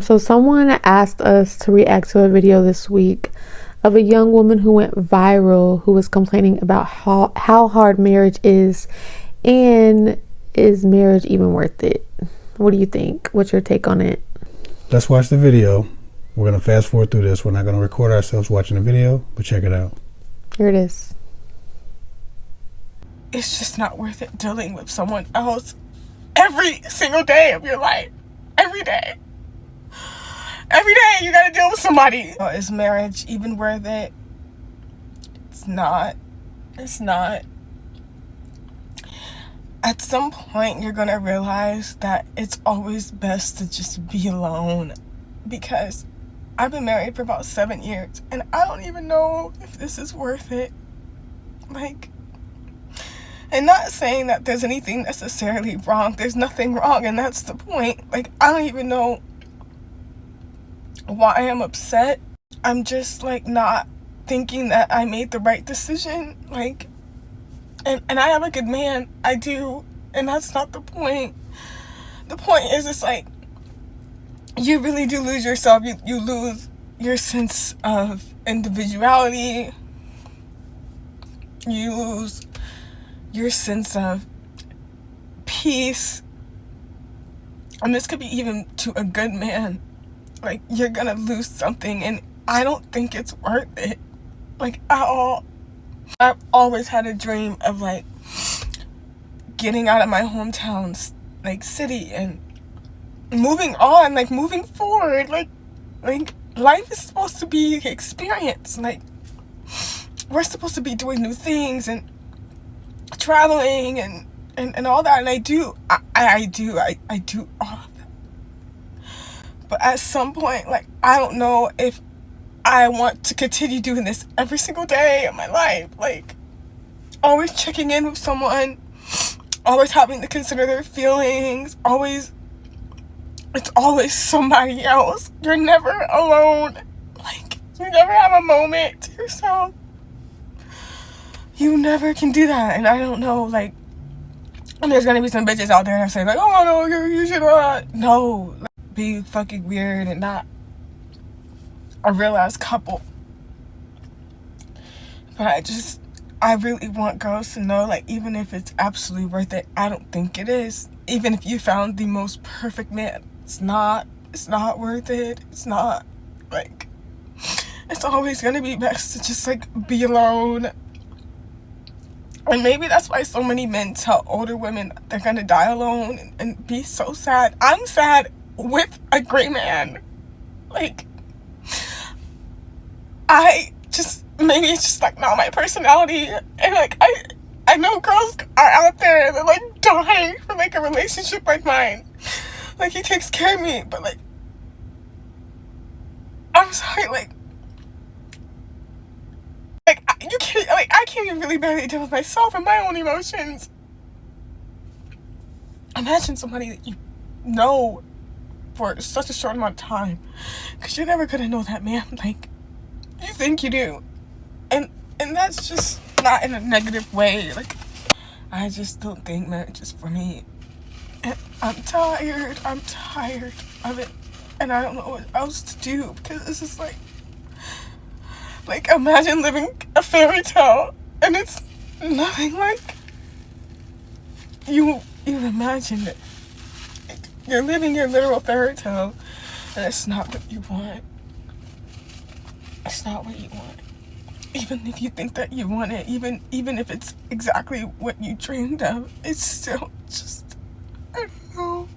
So someone asked us to react to a video this week of a young woman who went viral who was complaining about how hard marriage is, and is marriage even worth it? What do you think? What's your take on it? Let's watch the video. We're going to fast forward through this. We're not going to record ourselves watching the video, but check it out. Here it is. It's just not worth it dealing with someone else every single day of your life. Every day. Every day you gotta deal with somebody. Is marriage even worth it? It's not. It's not. At some point you're gonna realize that it's always best to just be alone. Because I've been married for about 7 years and I don't even know if this is worth it. Like, and not saying that there's anything necessarily wrong. There's nothing wrong, and that's the point. Like, I don't even know why I'm upset. I'm just, like, not thinking that I made the right decision. Like, and I am a good man. I do. And that's not the point. The point is, it's like, you really do lose yourself. You lose your sense of individuality. You lose your sense of peace. And this could be even to a good man. Like, you're gonna lose something, and I don't think it's worth it. Like, at all. I've always had a dream of, like, getting out of my hometown, like, city, and moving on, like, moving forward. Like life is supposed to be experience. Like, we're supposed to be doing new things and traveling and all that, and I do all of that. But at some point, like, I don't know if I want to continue doing this every single day of my life. Like, always checking in with someone, always having to consider their feelings, it's always somebody else. You're never alone. Like, you never have a moment to yourself. You never can do that. And I don't know, like, and there's gonna be some bitches out there that say, like, oh no, you should not. No, like, be fucking weird and not a real ass couple. But I really want girls to know, like, even if it's absolutely worth it, I don't think it is. Even if you found the most perfect man, it's not worth it. It's not. Like, it's always gonna be best to just, like, be alone. And maybe that's why so many men tell older women they're gonna die alone and be so sad. I'm sad with a great man. Like, maybe it's just, like, not my personality. And, like, I know girls are out there and they're, like, dying for, like, a relationship like mine. Like, he takes care of me, but, like, I'm sorry, like, you can't, like, I can't even really barely deal with myself and my own emotions. Imagine somebody that you know for such a short amount of time, because you're never gonna know that man like you think you do, and that's just not in a negative way. Like, I just don't think marriage is for me, and I'm tired of it, and I don't know what else to do, because this is like imagine living a fairy tale and it's nothing like you imagined it. You're living your literal fairy tale and it's not what you want. It's not what you want. Even if you think that you want it, even if it's exactly what you dreamed of, it's still just, I don't know.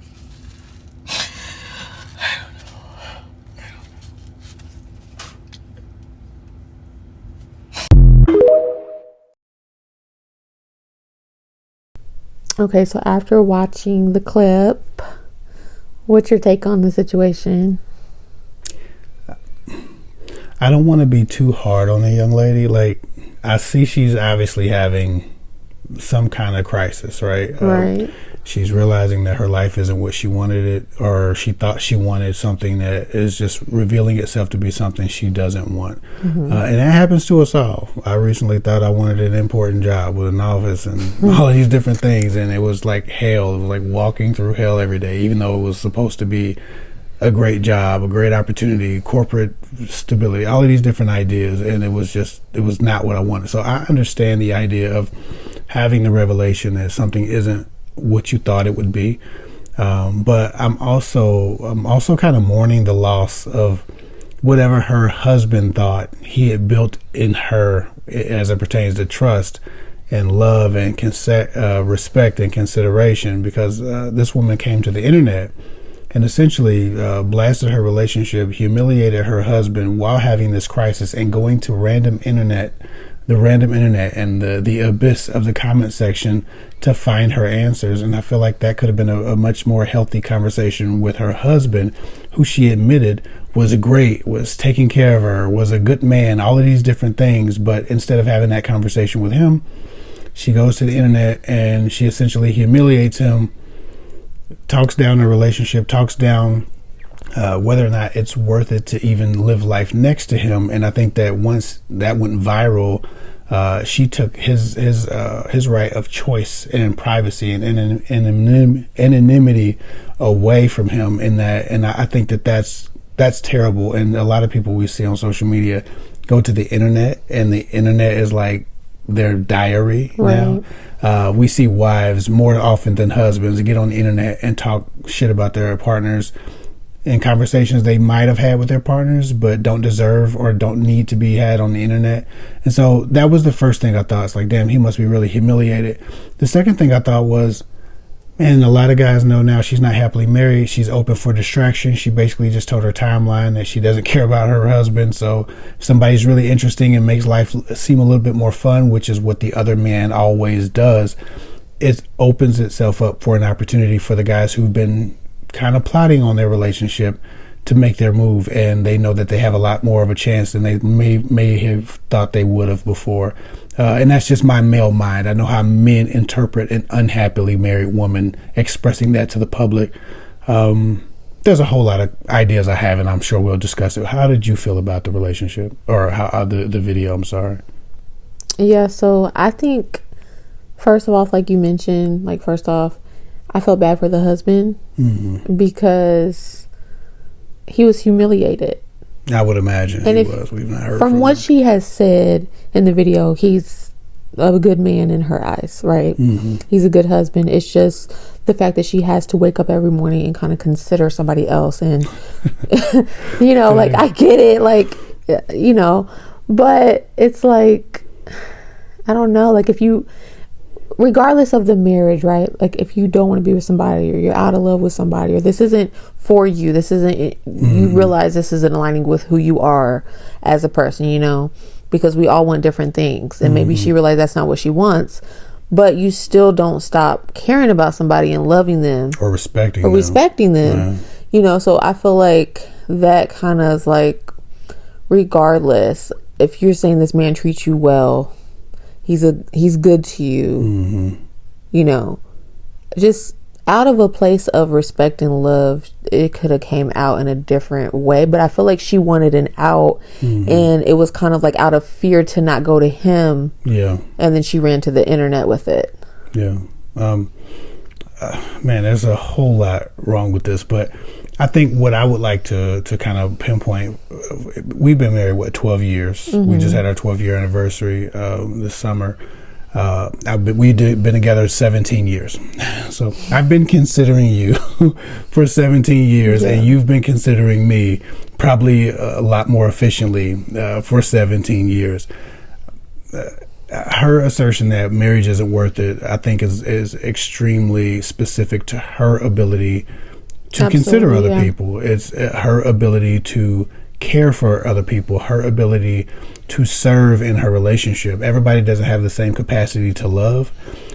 Okay, so after watching the clip, what's your take on the situation? I don't want to be too hard on the young lady. Like, I see she's obviously having some kind of crisis, right? Right. She's realizing that her life isn't what she wanted it, or she thought she wanted something that is just revealing itself to be something she doesn't want. Mm-hmm. And that happens to us all. I recently thought I wanted an important job with an office and all of these different things, and it was like hell. It was like walking through hell every day, even though it was supposed to be a great job, a great opportunity, corporate stability, all of these different ideas, and it was not what I wanted. So I understand the idea of having the revelation that something isn't what you thought it would be, but I'm also kind of mourning the loss of whatever her husband thought he had built in her as it pertains to trust and love and respect and consideration, because this woman came to the internet and essentially blasted her relationship, humiliated her husband while having this crisis, and going to the random internet and the abyss of the comment section to find her answers. And I feel like that could have been a much more healthy conversation with her husband, who she admitted was taking care of her, was a good man, all of these different things. But instead of having that conversation with him, she goes to the internet and she essentially humiliates him, talks down the relationship, talks down whether or not it's worth it to even live life next to him. And I think that once that went viral, she took his right of choice and privacy and anonymity away from him. And I think that's terrible. And a lot of people we see on social media go to the internet, and the internet is like their diary now. We see wives more often than husbands get on the internet and talk shit about their partners in conversations they might have had with their partners but don't deserve or don't need to be had on the internet. And so that was the first thing I thought. It's like, damn, he must be really humiliated. The second thing I thought was, and a lot of guys know now, she's not happily married. She's open for distraction. She basically just told her timeline that she doesn't care about her husband. So if somebody's really interesting and makes life seem a little bit more fun, which is what the other man always does, it opens itself up for an opportunity for the guys who've been kind of plotting on their relationship to make their move, and they know that they have a lot more of a chance than they may have thought they would have before. And that's just my male mind. I know how men interpret an unhappily married woman expressing that to the public. There's a whole lot of ideas I have, and I'm sure we'll discuss it. How did you feel about the relationship, or how the video? I'm sorry. Yeah, so I think first of all, like you mentioned, I felt bad for the husband because he was humiliated. I would imagine and he was. We've not heard from what him. she has said in the video. He's a good man in her eyes, right? He's a good husband. It's just the fact that she has to wake up every morning and kind of consider somebody else, and like, I get it, like, but it's like, I don't know, like, if you, regardless of the marriage, right? Like, if you don't want to be with somebody, or you're out of love with somebody, or this isn't for you, you realize this isn't aligning with who you are as a person, because we all want different things. And maybe she realized that's not what she wants, but you still don't stop caring about somebody and loving them or respecting them. Yeah. So I feel like that kind of is like, regardless, if you're saying this man treats you well, he's good to you, just out of a place of respect and love, it could have came out in a different way. But I feel like she wanted an out, and it was kind of like out of fear to not go to him. Yeah. And then she ran to the internet with it. Yeah. Man, there's a whole lot wrong with this, but I think what I would like to kind of pinpoint, we've been married, 12 years. We just had our 12-year anniversary this summer. We've been together 17 years. So I've been considering you for 17 years, and you've been considering me probably a lot more efficiently for 17 years. Her assertion that marriage isn't worth it, I think, is extremely specific to her ability to consider other people. It's her ability to care for other people, her ability to serve in her relationship. Everybody doesn't have the same capacity to love.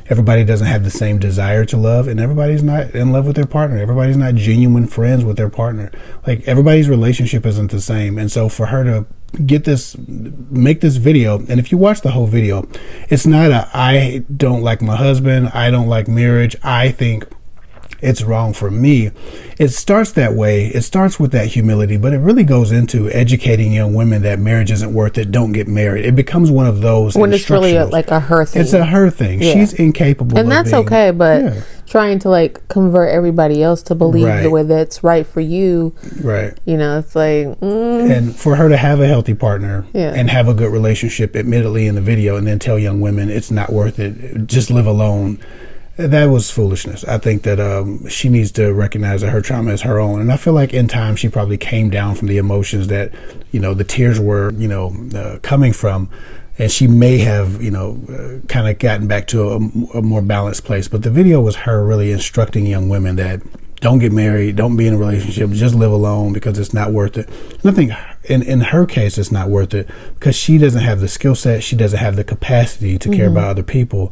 Everybody doesn't have the same desire to love, and everybody's not in love with their partner. Everybody's not genuine friends with their partner. Like, everybody's relationship isn't the same. And so for her to make this video, and if you watch the whole video, it's not I don't like my husband, I don't like marriage, I think it's wrong for me. It starts that way. It starts with that humility, but it really goes into educating young women that marriage isn't worth it. Don't get married. It becomes one of those when it's really like a her thing. It's a her thing. Yeah. She's incapable. And that's okay, but trying to like convert everybody else to believe the way that's right for you. Right. You know, it's like, and for her to have a healthy partner and have a good relationship, admittedly in the video, and then tell young women it's not worth it, just live alone. That was foolishness. I think that she needs to recognize that her trauma is her own. And I feel like in time she probably came down from the emotions that, you know, the tears were, you know, coming from. And she may have, you know, kind of gotten back to a more balanced place. But the video was her really instructing young women that don't get married, don't be in a relationship, just live alone because it's not worth it. And I think in her case, it's not worth it because she doesn't have the skill set. She doesn't have the capacity to care about other people.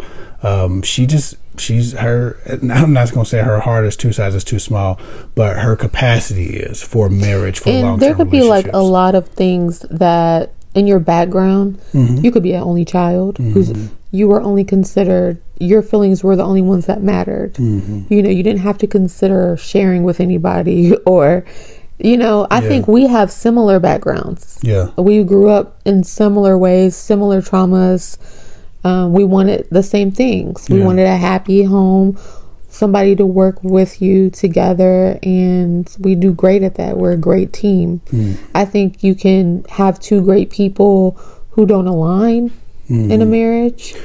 She's her, I'm not going to say her heart is two sizes too small, but her capacity is for marriage, for long-term relationships. And there could be like a lot of things that in your background, you could be an only child who's you were only considered, your feelings were the only ones that mattered. You know, you didn't have to consider sharing with anybody or, you know, I think we have similar backgrounds. We grew up in similar ways, similar traumas. We wanted the same things. We wanted a happy home, somebody to work with you together, and we do great at that. We're a great team. I think you can have two great people who don't align in a marriage.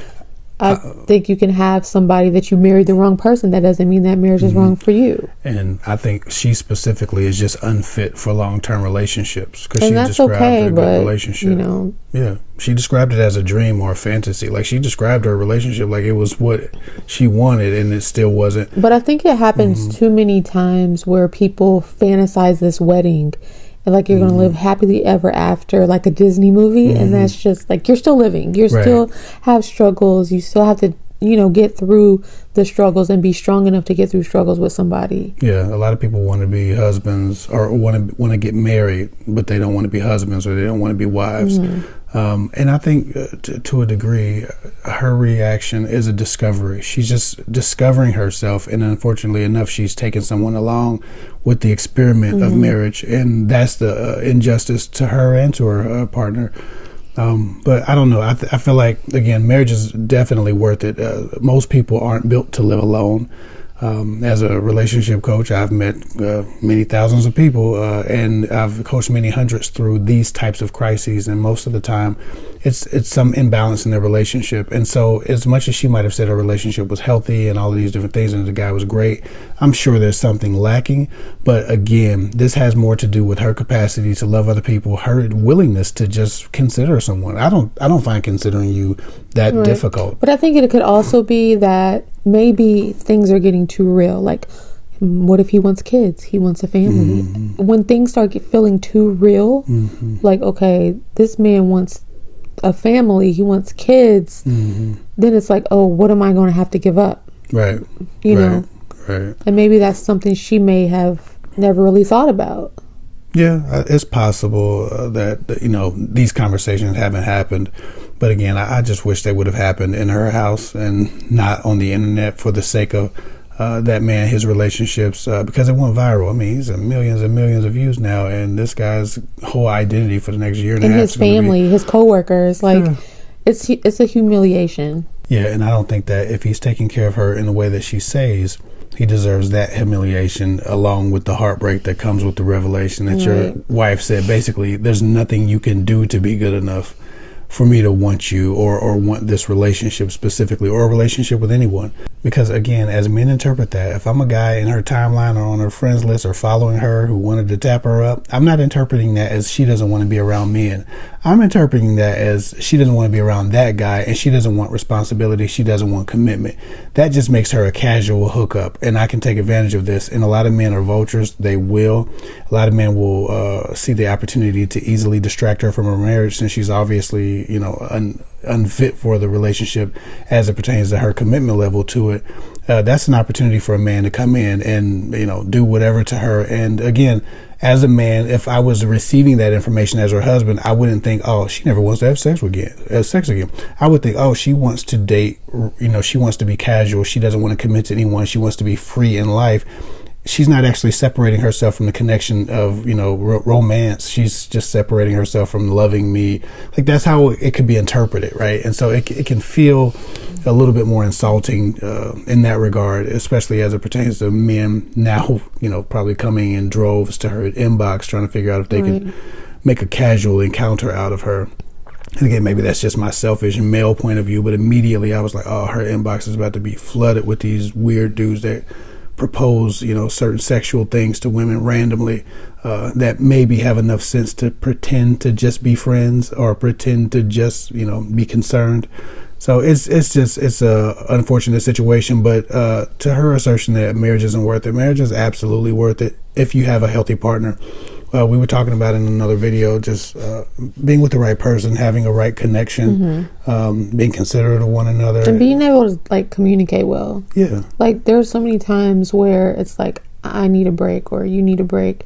I think you can have somebody that you married the wrong person. That doesn't mean that marriage is wrong for you. And I think she specifically is just unfit for long-term relationships because she that's described okay, a good but, relationship. You know, she described it as a dream or a fantasy. Like she described her relationship like it was what she wanted, and it still wasn't. But I think it happens too many times where people fantasize this wedding. And like you're going to live happily ever after, like a Disney movie. And that's just like, you're still living. You still have struggles. You still have to, you know, get through the struggles and be strong enough to get through struggles with somebody. Yeah, a lot of people want to be husbands or want to get married, but they don't want to be husbands or they don't want to be wives. And I think to a degree, her reaction is a discovery. She's just discovering herself, and unfortunately enough, she's taken someone along with the experiment of marriage, and that's the injustice to her and to her partner. But I don't know. I feel like, again, marriage is definitely worth it. Most people aren't built to live alone. As a relationship coach, I've met many thousands of people, and I've coached many hundreds through these types of crises. And most of the time, it's some imbalance in their relationship. And so, as much as she might have said her relationship was healthy and all of these different things, and the guy was great, I'm sure there's something lacking. But again, this has more to do with her capacity to love other people, her willingness to just consider someone. I don't find considering you that difficult. But I think it could also be that maybe things are getting too real. Like, what if he wants kids? He wants a family. When things start feeling too real, like, okay, this man wants a family, he wants kids, then it's like, oh, what am I going to have to give up? Right. You know? Right. And maybe that's something she may have never really thought about. Yeah, it's possible that, you know, these conversations haven't happened. But again, I just wish they would have happened in her house and not on the internet for the sake of that man, his relationships, because it went viral. I mean, he's at millions and millions of views now, and this guy's whole identity for the next year and a half. And his family, his coworkers, like, it's a humiliation. Yeah, and I don't think that if he's taking care of her in the way that she says, he deserves that humiliation along with the heartbreak that comes with the revelation that your wife said, basically, there's nothing you can do to be good enough for me to want you or want this relationship specifically, or a relationship with anyone. Because again, as men interpret that, if I'm a guy in her timeline or on her friends list or following her who wanted to tap her up, I'm not interpreting that as she doesn't want to be around men. I'm interpreting that as she doesn't want to be around that guy, and she doesn't want responsibility. She doesn't want commitment. That just makes her a casual hookup, and I can take advantage of this. And a lot of men are vultures. They will. A lot of men will see the opportunity to easily distract her from her marriage, since she's obviously, you know, unfit for the relationship as it pertains to her commitment level to it. That's an opportunity for a man to come in and, you know, do whatever to her. And again, as a man, if I was receiving that information as her husband, I wouldn't think, oh, she never wants to have sex again. I would think, oh, she wants to date, you know, she wants to be casual. She doesn't want to commit to anyone. She wants to be free in life. she's not actually separating herself from the connection of, romance. She's just separating herself from loving me. Like, that's how it could be interpreted, right? And so it can feel a little bit more insulting in that regard, especially as it pertains to men now, probably coming in droves to her inbox trying to figure out if they can make a casual encounter out of her. And again, maybe that's just my selfish male point of view, but immediately I was like, oh, her inbox is about to be flooded with these weird dudes that propose, certain sexual things to women randomly, that maybe have enough sense to pretend to just be friends or pretend to just, be concerned. So it's a unfortunate situation, but to her assertion that marriage isn't worth it, marriage is absolutely worth it if you have a healthy partner. We were talking about in another video, just being with the right person, having a right connection, being considerate of one another. And being able to, communicate well. Yeah. Like, there's so many times where it's like, I need a break or you need a break.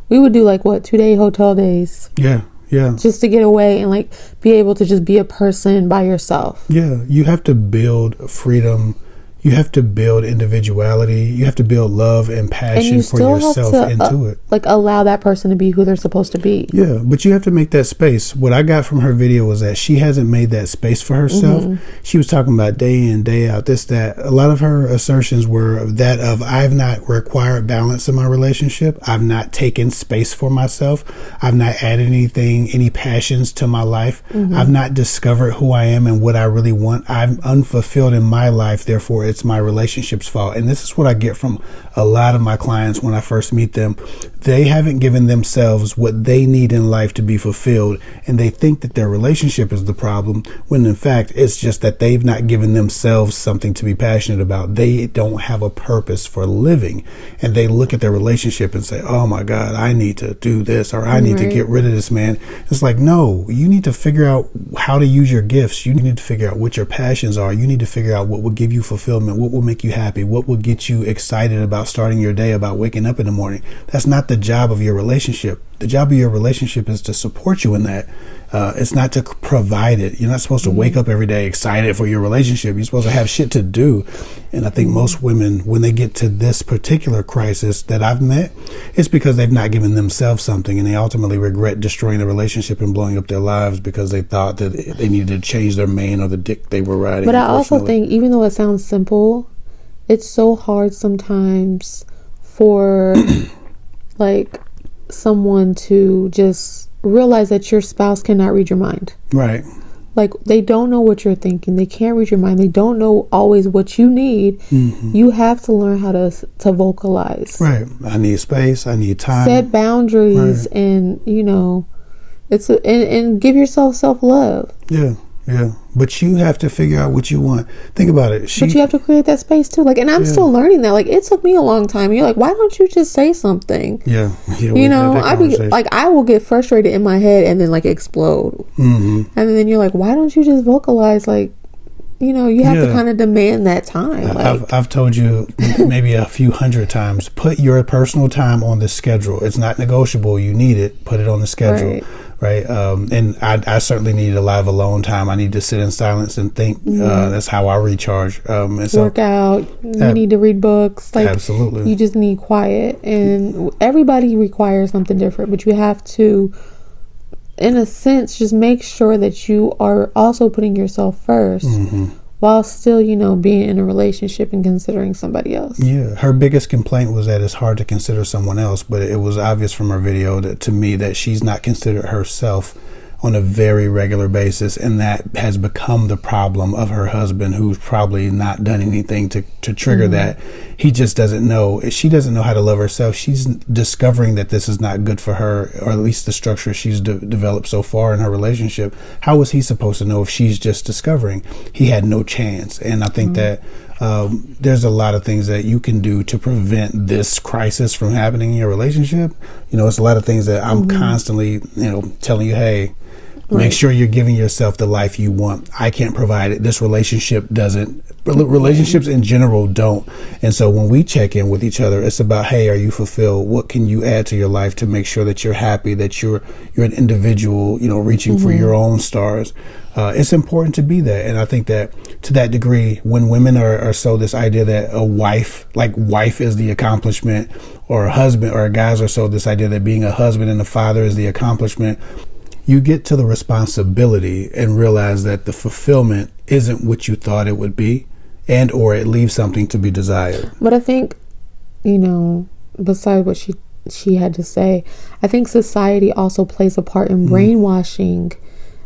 We would do, 2-day hotel days. Yeah. Yeah. Just to get away and, be able to just be a person by yourself. Yeah. You have to build freedom. You have to build individuality. You have to build love and passion for yourself into it. Allow that person to be who they're supposed to be. Yeah, but you have to make that space. What I got from her video was that she hasn't made that space for herself. She was talking about day in, day out, this, that. A lot of her assertions were that of, I've not required balance in my relationship. I've not taken space for myself. I've not added any passions to my life. I've not discovered who I am and what I really want. I'm unfulfilled in my life, therefore it's my relationship's fault. And this is what I get from a lot of my clients when I first meet them. They haven't given themselves what they need in life to be fulfilled, and they think that their relationship is the problem, when in fact it's just that they've not given themselves something to be passionate about. They don't have a purpose for living, and they look at their relationship and say, oh my God, I need to do this, or I need to get rid of this man. It's like, no, you need to figure out how to use your gifts. You need to figure out what your passions are. You need to figure out what will give you fulfillment, what will make you happy, what will get you excited about starting your day, about waking up in the morning. That's not the job of your relationship. The job of your relationship is to support you in that. It's not to provide it. You're not supposed to wake up every day excited for your relationship. You're supposed to have shit to do. And I think most women, when they get to this particular crisis that I've met, it's because they've not given themselves something, and they ultimately regret destroying the relationship and blowing up their lives because they thought that they needed to change their mane or the dick they were riding. But I also think, even though it sounds simple, it's so hard sometimes for someone to just realize that your spouse cannot read your mind. Right. They don't know what you're thinking. They can't read your mind. They don't know always what you need. You have to learn how to vocalize. Right. I need space. I need time. Set boundaries, right. And and give yourself self-love. Yeah. Yeah, but you have to figure out what you want. Think about it. But you have to create that space too. And I'm still learning that. It took me a long time. You're like, why don't you just say something? Yeah. I will get frustrated in my head and then explode. And then you're like, why don't you just vocalize? You have to kind of demand that time. I've told you maybe a few hundred times, put your personal time on the schedule. It's not negotiable. You need it. Put it on the schedule. Right. And I certainly need a lot of alone time. I need to sit in silence and think. That's how I recharge. And so, work out. You need to read books. Absolutely. You just need quiet. And everybody requires something different, but you have to, in a sense, just make sure that you are also putting yourself first. While still, being in a relationship and considering somebody else. Yeah. Her biggest complaint was that it's hard to consider someone else, but it was obvious from her video to me that she's not considered herself on a very regular basis, and that has become the problem of her husband, who's probably not done anything to trigger that. He just doesn't know. She doesn't know how to love herself. She's discovering that this is not good for her, or at least the structure she's developed so far in her relationship. How was he supposed to know if she's just discovering? He had no chance. And I think that there's a lot of things that you can do to prevent this crisis from happening in your relationship. It's a lot of things that I'm constantly, telling you, hey, make sure you're giving yourself the life you want. I can't provide it. This relationship doesn't. Relationships in general don't. And so when we check in with each other, it's about, hey, are you fulfilled? What can you add to your life to make sure that you're happy, that you're an individual, reaching for your own stars? It's important to be that. And I think that to that degree, when women are sold this idea that a wife is the accomplishment, or a husband, or guys are sold this idea that being a husband and a father is the accomplishment, you get to the responsibility and realize that the fulfillment isn't what you thought it would be, and or it leaves something to be desired. But I think, besides what she had to say, I think society also plays a part in brainwashing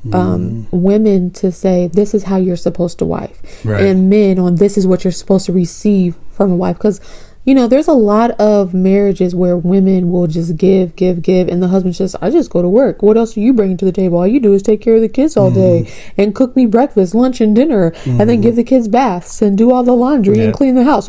women to say this is how you're supposed to wife, right. and men on this is what you're supposed to receive from a wife. Because there's a lot of marriages where women will just give, and the husband says, I just go to work. What else are you bringing to the table? All you do is take care of the kids all day and cook me breakfast, lunch, and dinner, and then give the kids baths and do all the laundry and clean the house.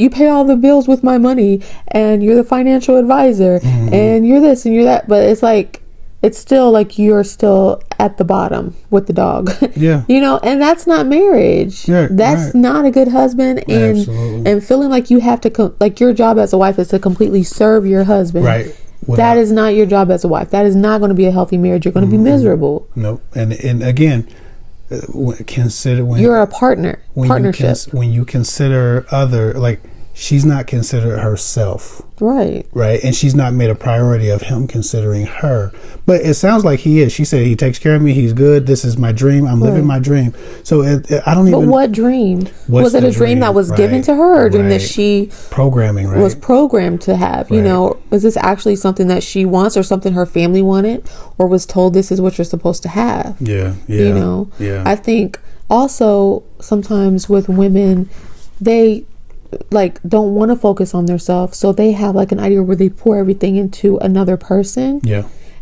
You pay all the bills with my money, and you're the financial advisor, and you're this and you're that. But it's like, it's still like you're still at the bottom with the dog. Yeah. And that's not marriage. Yeah, that's not a good husband. And feeling like you have to, like your job as a wife is to completely serve your husband. Right. That is not your job as a wife. That is not going to be a healthy marriage. You're going to be miserable. Nope. And again, consider when you're a partnership. When you consider other, like, she's not considered herself. Right. And she's not made a priority of him considering her. But it sounds like he is. She said, he takes care of me. He's good. This is my dream. I'm living my dream. So I don't even. But what dream? Was it a dream that was given to her, or a dream that she was programmed to have? Was this actually something that she wants, or something her family wanted, or was told this is what you're supposed to have? Yeah. I think also sometimes with women, they don't want to focus on themselves, so they have like an idea where they pour everything into another person,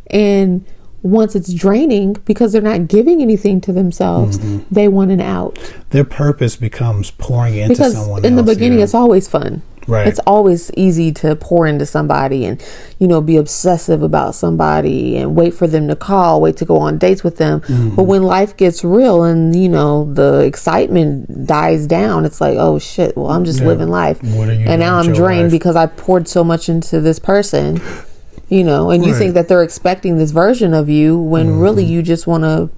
and once it's draining because they're not giving anything to themselves, they want an out. Their purpose becomes pouring into someone else. In the beginning, it's always fun. Right. It's always easy to pour into somebody and, be obsessive about somebody and wait for them to call, wait to go on dates with them. But when life gets real and, the excitement dies down, it's like, oh shit, well, I'm just living life. And now I'm drained because I poured so much into this person, and you think that they're expecting this version of you when really you just want to,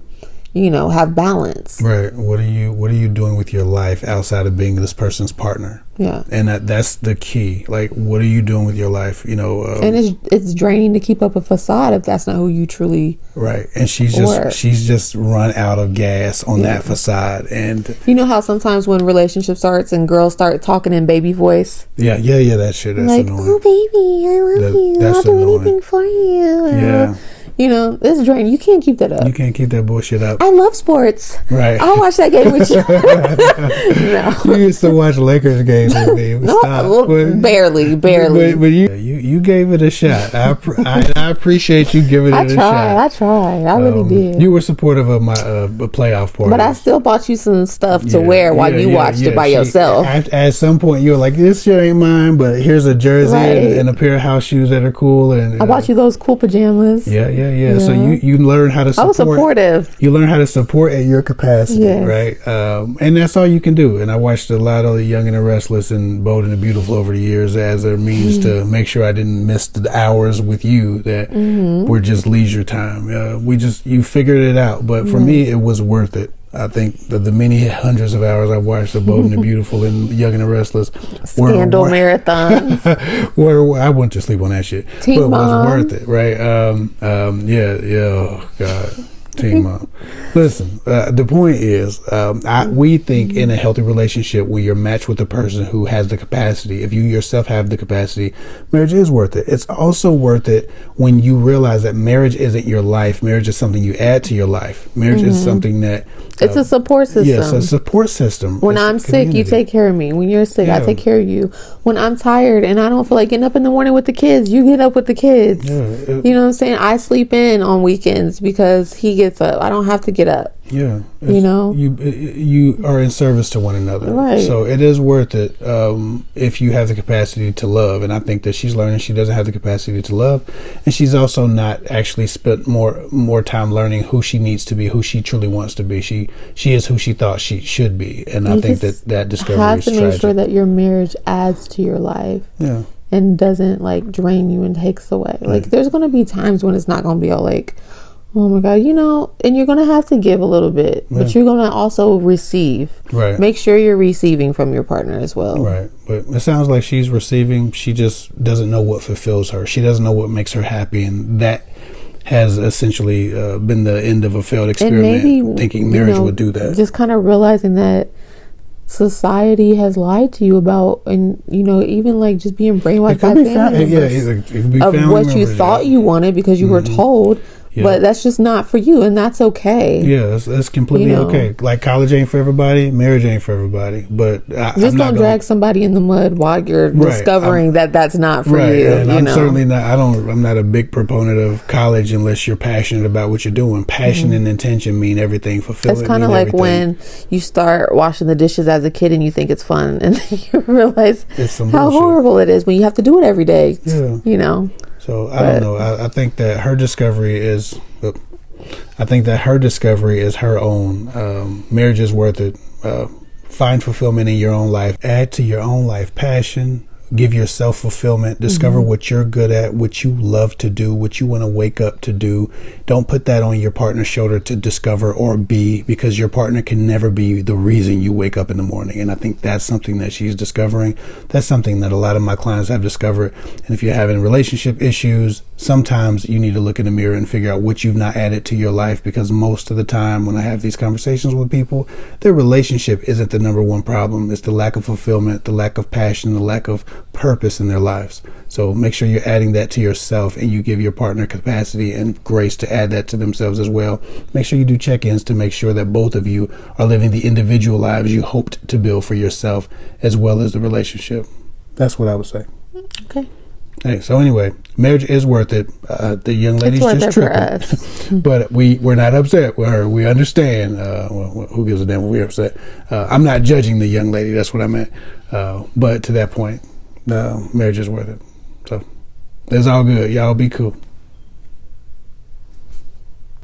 have balance. Right. What are you doing with your life outside of being this person's partner? Yeah. And that's the key. Like, what are you doing with your life? And it's draining to keep up a facade if that's not who you truly. Right. And she's just run out of gas on that facade. And you know how sometimes when relationship starts and girls start talking in baby voice. Yeah. That shit. That's like, annoying. Oh baby, I love you. I'll do anything for you. Yeah. It's draining. You can't keep that up. You can't keep that bullshit up. I love sports. Right. I'll watch that game with you. No. You used to watch Lakers games with me. No, barely. But you gave it a shot. I appreciate you giving it a shot. I tried. I really did. You were supportive of my playoff party. But I still bought you some stuff to wear while you watched it by yourself. At some point, you were like, this shit ain't mine, but here's a jersey and a pair of house shoes that are cool. And I bought you those cool pajamas. Yeah. So you learn how to support. I was supportive. You learn how to support at your capacity, right? And that's all you can do. And I watched a lot of The Young and the Restless and Bold and the Beautiful over the years as a means to make sure I didn't miss the hours with you that were just leisure time. You figured it out. But for me, it was worth it. I think that the many hundreds of hours I watched of Bold and the Beautiful and Young and the Restless Scandal marathons where I went to sleep on that shit. Teen but it Mom. was worth it, right? Oh God. Teen Mom. Listen, the point is, we think in a healthy relationship when you're matched with a person who has the capacity, if you yourself have the capacity, marriage is worth it. It's also worth it when you realize that marriage isn't your life. Marriage is something you add to your life. Marriage is something that it's a support system. Yes, a support system. When I'm sick, you take care of me. When you're sick, I take care of you. When I'm tired and I don't feel like getting up in the morning with the kids, you get up with the kids. You know what I'm saying? I sleep in on weekends because he gets up. I don't have to get up. Yeah. You are in service to one another. Right. So it is worth it if you have the capacity to love. And I think that she's learning she doesn't have the capacity to love. And she's also not actually spent more time learning who she needs to be, who she truly wants to be. She is who she thought she should be. And I think that discovery is tragic. You have to make sure that your marriage adds to your life. Yeah. And doesn't like drain you and takes away. Like there's going to be times when it's not going to be all like, Oh my God, and you're going to have to give a little bit, but you're going to also receive. Right. Make sure you're receiving from your partner as well. Right. But it sounds like she's receiving. She just doesn't know what fulfills her. She doesn't know what makes her happy. And that has essentially been the end of a failed experiment, and maybe, thinking marriage would do that. Just kind of realizing that society has lied to you about, and even like just being brainwashed by family members it could be of family what you members, thought you wanted because you were told. Yeah. But that's just not for you, and that's okay. Yeah, that's completely okay. Like college ain't for everybody, marriage ain't for everybody. But just don't drag somebody in the mud while you're discovering that that's not for you. And I'm certainly not. I'm not a big proponent of college unless you're passionate about what you're doing. Passion and intention mean everything. Fulfillment. It's kind of like when you start washing the dishes as a kid and you think it's fun, and then you realize how horrible it is when you have to do it every day. Yeah. So I don't know. I think that her discovery is. I think that her discovery is her own. Marriage is worth it. Find fulfillment in your own life. Add to your own life passion. Give yourself fulfillment. Discover what you're good at, what you love to do, what you want to wake up to do. Don't put that on your partner's shoulder to discover or be, because your partner can never be the reason you wake up in the morning. And I think that's something that she's discovering. That's something that a lot of my clients have discovered. And if you're having relationship issues, sometimes you need to look in the mirror and figure out what you've not added to your life, because most of the time when I have these conversations with people, their relationship isn't the number one problem. It's the lack of fulfillment, the lack of passion, the lack of purpose in their lives. So make sure you're adding that to yourself, and you give your partner capacity and grace to add that to themselves as well. Make sure you do check-ins to make sure that both of you are living the individual lives you hoped to build for yourself as well as the relationship. That's what I would say. Okay. Hey, so anyway, marriage is worth it. The young lady's just tripping, but we're not upset with her. We understand. Who gives a damn if we're upset? I'm not judging the young lady. That's what I meant. But to that point, marriage is worth it. So it's all good. Y'all be cool.